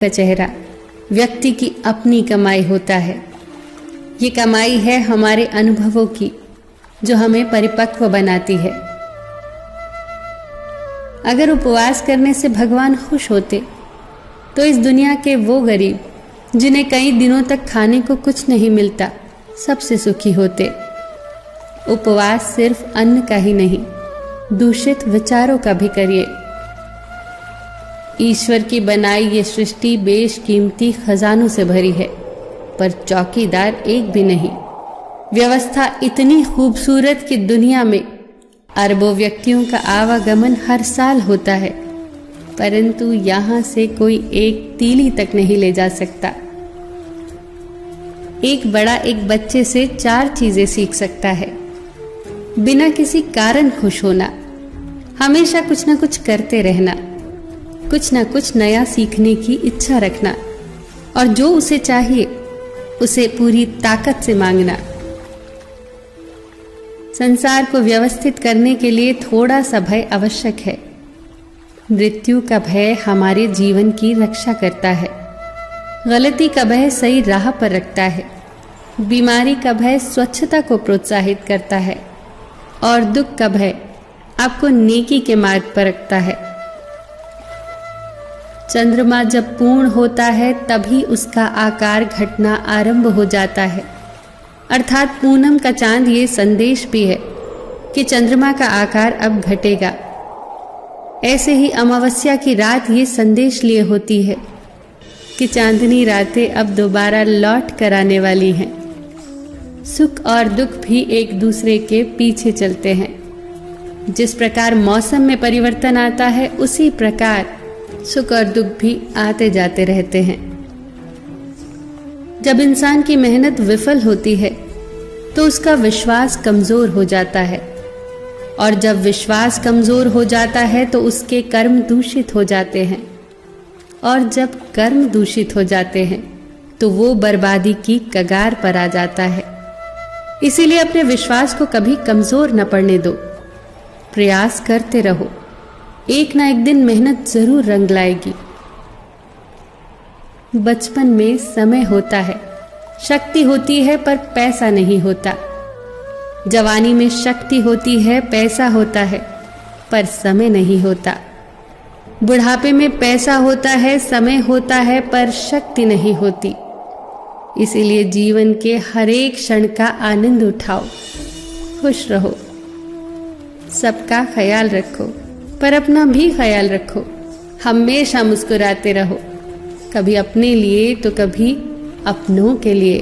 का चेहरा व्यक्ति की अपनी कमाई होता है। ये कमाई है हमारे अनुभवों की, जो हमें परिपक्व बनाती है। अगर उपवास करने से भगवान खुश होते तो इस दुनिया के वो गरीब जिन्हें कई दिनों तक खाने को कुछ नहीं मिलता, सबसे सुखी होते। उपवास सिर्फ अन्न का ही नहीं, दूषित विचारों का भी करिए। ईश्वर की बनाई ये सृष्टि बेशकीमती खजानों से भरी है, पर चौकीदार एक भी नहीं। व्यवस्था इतनी खूबसूरत कि दुनिया में अरबों व्यक्तियों का आवागमन हर साल होता है, परंतु यहां से कोई एक तीली तक नहीं ले जा सकता। एक बड़ा एक बच्चे से 4 चीजें सीख सकता है। बिना किसी कारण खुश होना, हमेशा कुछ ना कुछ करते रहना, कुछ ना कुछ नया सीखने की इच्छा रखना, और जो उसे चाहिए उसे पूरी ताकत से मांगना। संसार को व्यवस्थित करने के लिए थोड़ा सा भय आवश्यक है। मृत्यु का भय हमारे जीवन की रक्षा करता है। गलती का भय सही राह पर रखता है। बीमारी का भय स्वच्छता को प्रोत्साहित करता है, और दुख का भय आपको नेकी के मार्ग पर रखता है। चंद्रमा जब पूर्ण होता है तभी उसका आकार घटना आरंभ हो जाता है। अर्थात पूनम का चांद ये संदेश भी है कि चंद्रमा का आकार अब घटेगा। ऐसे ही अमावस्या की रात ये संदेश लिए होती है कि चांदनी रातें अब दोबारा लौट कर आने वाली हैं। सुख और दुख भी एक दूसरे के पीछे चलते हैं। जिस प्रकार मौसम में परिवर्तन आता है, उसी प्रकार सुख और दुख भी आते जाते रहते हैं। जब इंसान की मेहनत विफल होती है तो उसका विश्वास कमजोर हो जाता है, और जब विश्वास कमजोर हो जाता है तो उसके कर्म दूषित हो जाते हैं, और जब कर्म दूषित हो जाते हैं तो वो बर्बादी की कगार पर आ जाता है। इसीलिए अपने विश्वास को कभी कमजोर न पड़ने दो। प्रयास करते रहो, एक ना एक दिन मेहनत जरूर रंग लाएगी। बचपन में समय होता है, शक्ति होती है, पर पैसा नहीं होता। जवानी में शक्ति होती है, पैसा होता है, पर समय नहीं होता। बुढ़ापे में पैसा होता है, समय होता है, पर शक्ति नहीं होती। इसीलिए जीवन के हर एक क्षण का आनंद उठाओ, खुश रहो, सबका ख्याल रखो, पर अपना भी ख्याल रखो। हमेशा मुस्कुराते रहो, कभी अपने लिए तो कभी अपनों के लिए।